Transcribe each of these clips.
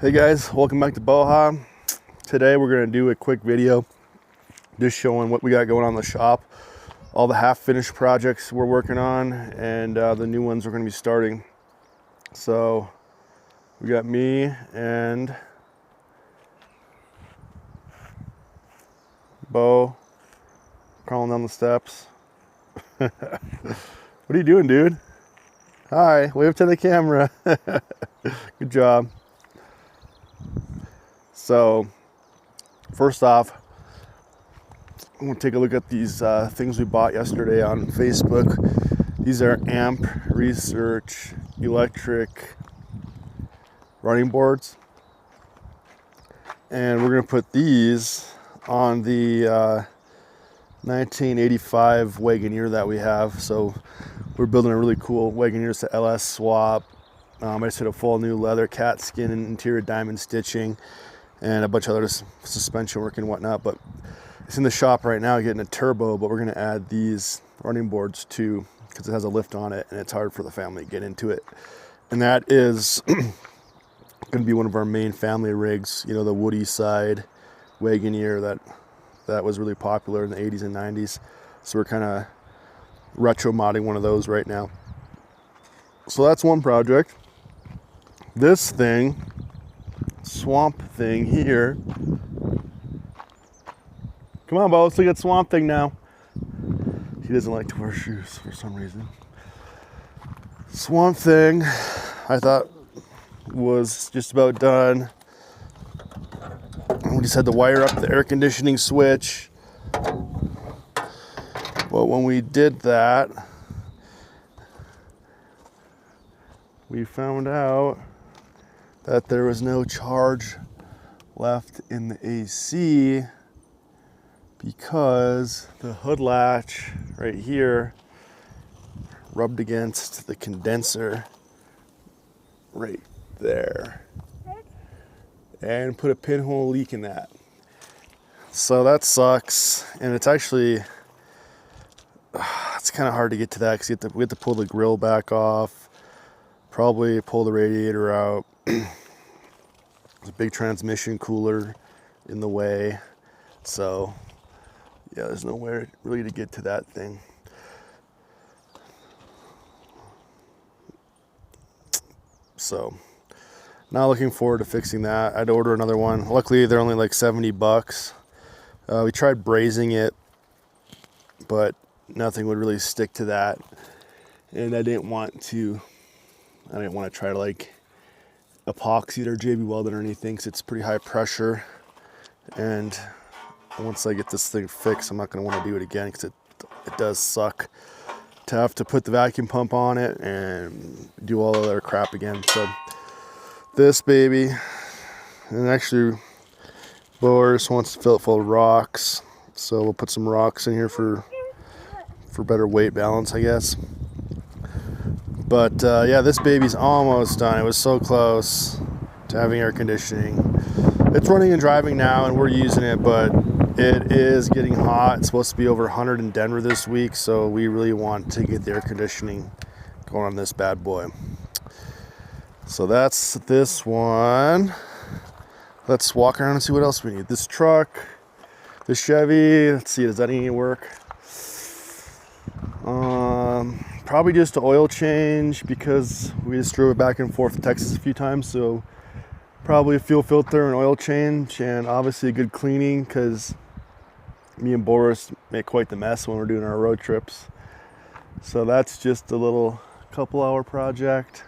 Hey guys, welcome back to BOHA. Today we're going to do a quick video just showing what we got going on in the shop, all the half-finished projects we're working on, and the new ones we're going to be starting. So we got me and Bo crawling down the steps. What are you doing, dude? Hi, wave to the camera. Good job. So, first off, I'm going to take a look at these things we bought yesterday on Facebook. These are AMP Research electric running boards. And we're going to put these on the 1985 Wagoneer that we have. So, we're building a really cool Wagoneer. It's a LS swap. I just did a full new leather cat skin and interior diamond stitching, and a bunch of other suspension work and whatnot. But it's in the shop right now getting a turbo, but we're going to add these running boards too because it has a lift on it and it's hard for the family to get into it. And that is going to be one of our main family rigs, you know, the woody side Wagoneer that was really popular in the 80s and 90s. So we're kind of retro modding one of those right now. So that's one project. This thing, swamp thing here. Come on, Bo, let's look at swamp thing now. He doesn't like to wear shoes for some reason. Swamp thing, I thought was just about done. We just had to wire up the air conditioning switch. But when we did that, we found out that there was no charge left in the AC because the hood latch right here rubbed against the condenser right there and put a pinhole leak in that. So that sucks, and it's actually it's kind of hard to get to that because we have to pull the grill back off, probably pull the radiator out. There's a big transmission cooler in the way, so yeah, there's nowhere really to get to that thing. So now looking forward to fixing that. I'd order another one. Luckily they're only like 70 bucks. We tried brazing it, but nothing would really stick to that, and I didn't want to try to like epoxy it or JB weld it or anything because it's pretty high pressure, and once I get this thing fixed I'm not going to want to do it again because it does suck to have to put the vacuum pump on it and do all of their crap again. So this baby, and actually Boris wants to fill it full of rocks, so we'll put some rocks in here for better weight balance, I guess. But yeah, this baby's almost done. It was so close to having air conditioning. It's running and driving now and we're using it, but it is getting hot. It's supposed to be over 100 in Denver this week, so we really want to get the air conditioning going on this bad boy. So that's this one. Let's walk around and see what else we need. This truck, the Chevy, let's see, does that need any work? Probably just an oil change because we just drove it back and forth to Texas a few times, so probably a fuel filter and oil change, and obviously a good cleaning because me and Boris make quite the mess when we're doing our road trips. So that's just a little couple-hour project.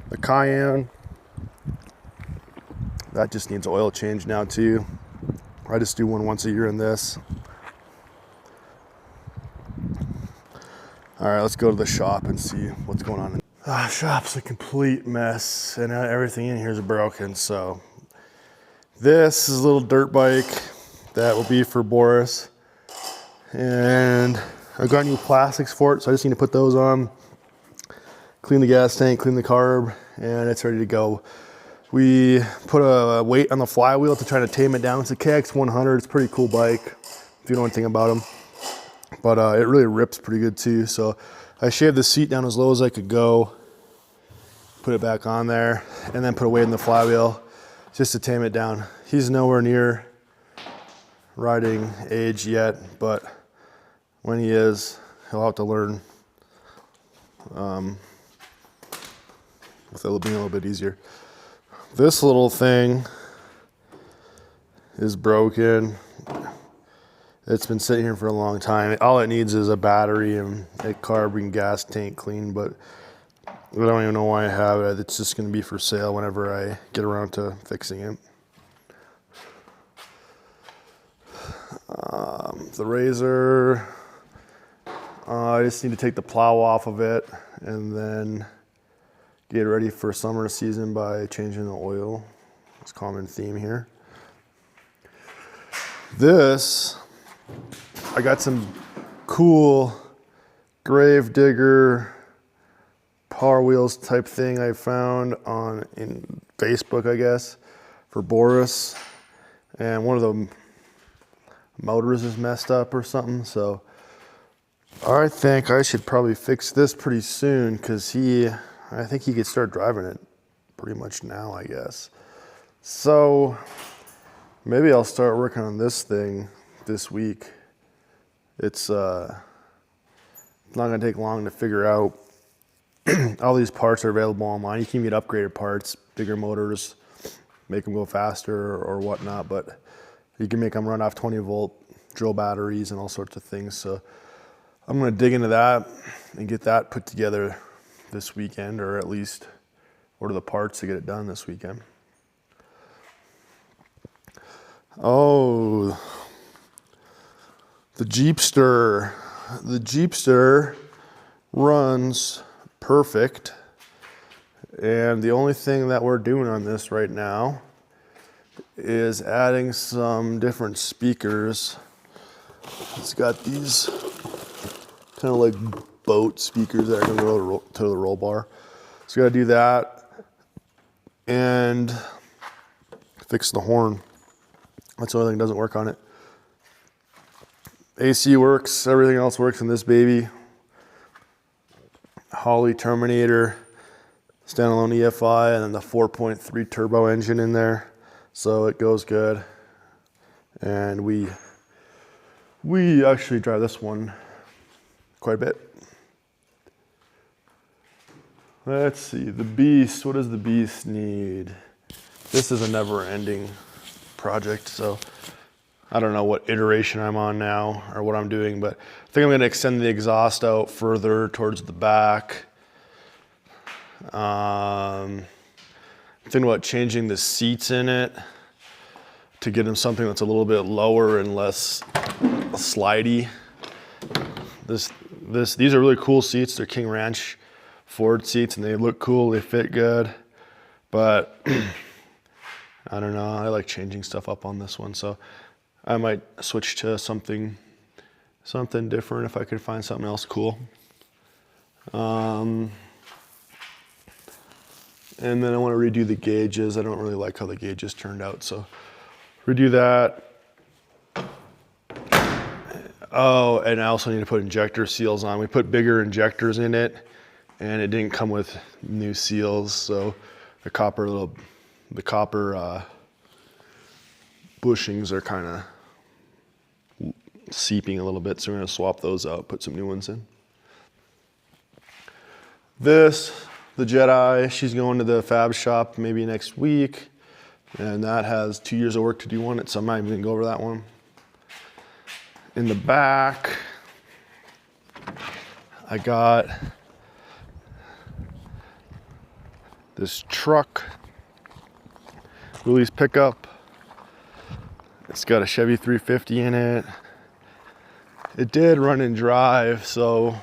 The Cayenne, that just needs an oil change now too. I just do one once a year in this. All right, let's go to the shop and see what's going on. Shop's a complete mess and everything in here is broken. So this is a little dirt bike that will be for Boris. And I got new plastics for it, so I just need to put those on, clean the gas tank, clean the carb, and it's ready to go. We put a weight on the flywheel to try to tame it down. It's a KX100, it's a pretty cool bike if you know anything about them. But it really rips pretty good too. So I shaved the seat down as low as I could go. put it back on there, and then put a weight in the flywheel just to tame it down. He's nowhere near riding age yet, but when he is, he'll have to learn with it being a little bit easier. This little thing is broken. It's been sitting here for a long time. All it needs is a battery and a carb and gas tank clean, but I don't even know why I have it. It's just going to be for sale whenever I get around to fixing it. The razor, I just need to take the plow off of it and then get ready for summer season by changing the oil. It's a common theme here. This, I got some cool grave digger Power Wheels type thing I found in Facebook, I guess, for Boris, and one of the motors is messed up or something, so I think I should probably fix this pretty soon, because I think he could start driving it pretty much now, I guess. So maybe I'll start working on this thing this week. It's not gonna take long to figure out. All these parts are available online. You can get upgraded parts, bigger motors, make them go faster or whatnot, but you can make them run off 20-volt drill batteries and all sorts of things. So I'm gonna dig into that and get that put together this weekend, or at least order the parts to get it done this weekend. Oh, the Jeepster. The Jeepster runs perfect, and the only thing that we're doing on this right now is adding some different speakers. It's got these kind of like boat speakers that are going to go to the roll bar. So we got to do that and fix the horn. That's the only thing that doesn't work on it. AC works, everything else works in this baby. Holley Terminator, standalone EFI, and then the 4.3 turbo engine in there. So it goes good. And we actually drive this one quite a bit. Let's see, the Beast, what does the Beast need? This is a never-ending project, so I don't know what iteration I'm on now or what I'm doing, but I think I'm gonna extend the exhaust out further towards the back. I'm thinking about changing the seats in it to get them something that's a little bit lower and less slidey. These are really cool seats. They're King Ranch Ford seats, and they look cool, they fit good, but I don't know, I like changing stuff up on this one, so I might switch to something different if I could find something else cool. And then I want to redo the gauges. I don't really like how the gauges turned out, so redo that. Oh, and I also need to put injector seals on. We put bigger injectors in it, and it didn't come with new seals, so the copper bushings are kind of seeping a little bit, so we're going to swap those out, put some new ones in. This, the Jedeye, she's going to the fab shop maybe next week, and that has 2 years of work to do on it, so I'm not even going to go over that one. In the back, I got this truck, Willie's pickup. It's got a Chevy 350 in it. It did run and drive, so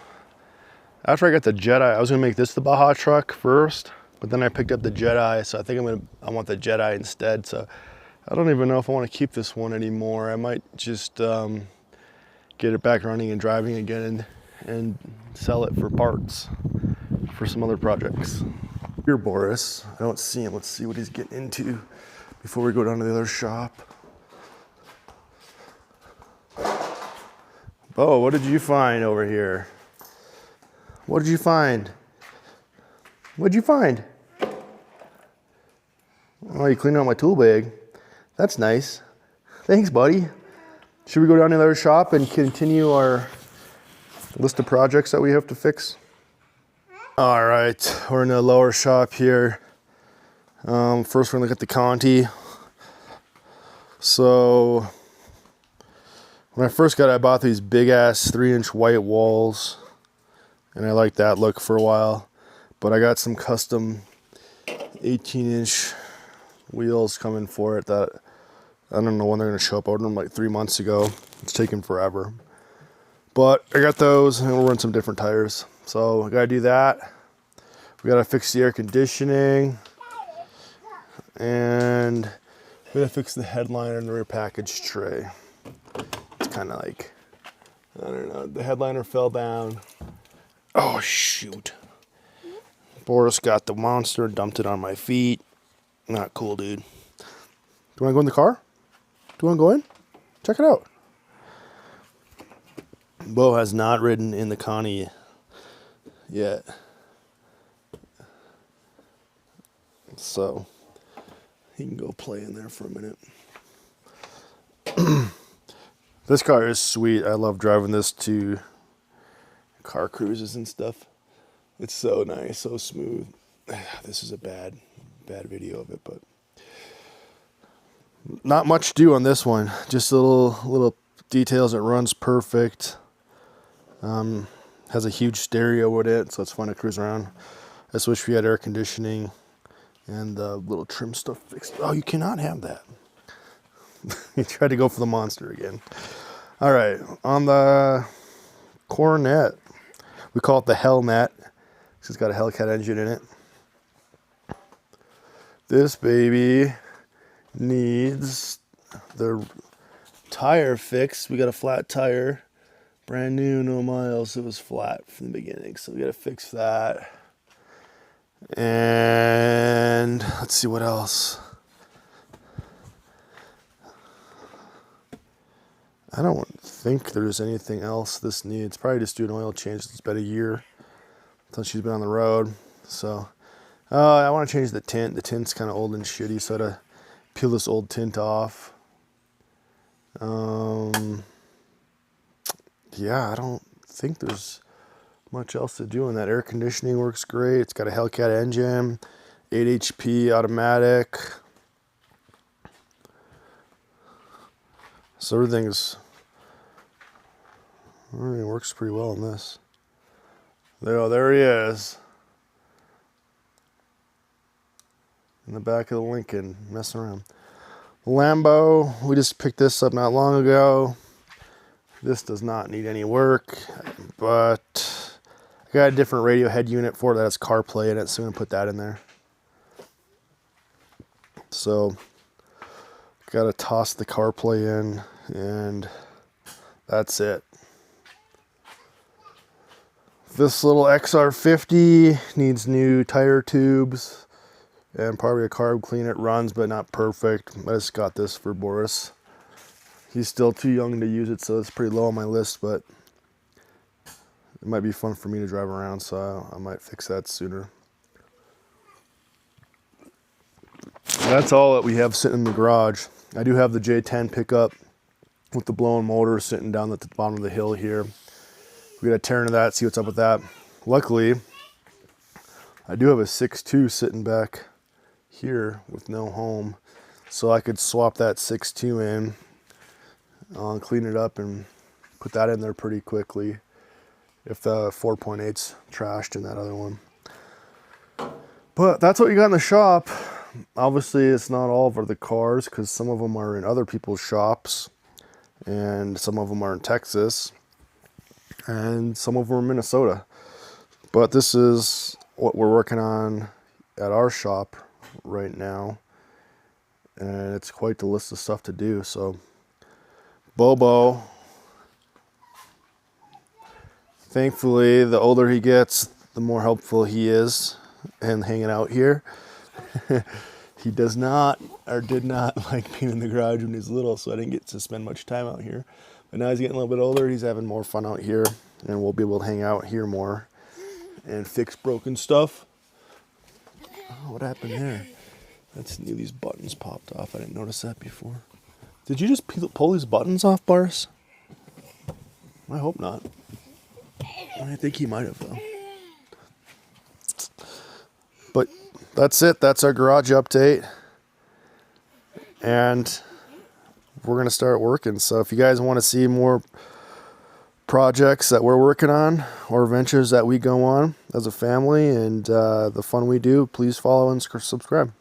after I got the Jedeye, I was gonna make this the BOHA truck first, but then I picked up the Jedeye, so I think I want the Jedeye instead. So I don't even know if I want to keep this one anymore. I might just get it back running and driving again and sell it for parts for some other projects. Here, Boris. I don't see him. Let's see what he's getting into before we go down to the other shop. Oh, what did you find over here? What did you find? What'd you find? Oh, you cleaned out my tool bag. That's nice. Thanks, buddy. Should we go down to the other shop and continue our list of projects that we have to fix? All right, we're in the lower shop here. First, we're gonna look at the Conti. So, when I first got it, I bought these big ass 3-inch white walls, and I liked that look for a while. But I got some custom 18-inch wheels coming for it that I don't know when they're gonna show up. I ordered them like 3 months ago. It's taken forever. But I got those, and we'll run some different tires. So I gotta do that. We gotta fix the air conditioning, and we gotta fix the headliner and the rear package tray. It's kind of like, I don't know, the headliner fell down. Oh shoot. Boris got the monster and dumped it on my feet. Not cool, dude. Do you wanna go in the car? Do you wanna go in? Check it out. Bo has not ridden in the Conti yet. So he can go play in there for a minute. This car is sweet. I love driving this to car cruises and stuff. It's so nice, so smooth. This is a bad video of it, but not much to do on this one. Just little details. It runs perfect. Has a huge stereo with it, so it's fun to cruise around. I just wish we had air conditioning and the little trim stuff fixed. Oh, you cannot have that. You tried to go for the monster again. All right, on the Coronet, we call it the Hellnet. It's got a Hellcat engine in it. This baby needs the tire fixed. We got a flat tire. Brand new, no miles. It was flat from the beginning, so we got to fix that. And let's see what else. I don't think there's anything else this needs. Probably just do an oil change. It's been a year since she's been on the road. So I want to change the tint. The tint's kind of old and shitty, so I had to peel this old tint off. Yeah, I don't think there's much else to do. And that air conditioning works great. It's got a Hellcat engine, 8 HP automatic. So everything works pretty well in this. There he is. In the back of the Lincoln, messing around. Lambo, we just picked this up not long ago. This does not need any work, but I got a different radio head unit for it that has CarPlay in it, so I'm gonna put that in there. So, gotta toss the CarPlay in, and that's it. This little XR50 needs new tire tubes and probably a carb clean. It runs, but not perfect. I just got this for Boris. He's still too young to use it, so it's pretty low on my list, but it might be fun for me to drive around, so I might fix that sooner. That's all that we have sitting in the garage. I do have the J10 Pickup with the blown motor sitting down at the bottom of the hill here. We gotta tear into that, see what's up with that. Luckily, I do have a 6.2 sitting back here with no home, so I could swap that 6.2 in, clean it up, and put that in there pretty quickly if the 4.8's trashed in that other one. But that's what you got in the shop. Obviously, it's not all for the cars because some of them are in other people's shops, and some of them are in Texas, and some of them are in Minnesota. But this is what we're working on at our shop right now, and it's quite the list of stuff to do. So Bobo, thankfully, the older he gets, the more helpful he is in hanging out here. He does not, or did not, like being in the garage when he was little, so I didn't get to spend much time out here. But now he's getting a little bit older, he's having more fun out here, and we'll be able to hang out here more and fix broken stuff. Oh, what happened there? That's new. These buttons popped off. I didn't notice that before. Did you just pull these buttons off, Boris? I hope not. I think he might have, though. But that's it. That's our garage update. And we're going to start working. So if you guys want to see more projects that we're working on or ventures that we go on as a family and the fun we do, please follow and subscribe.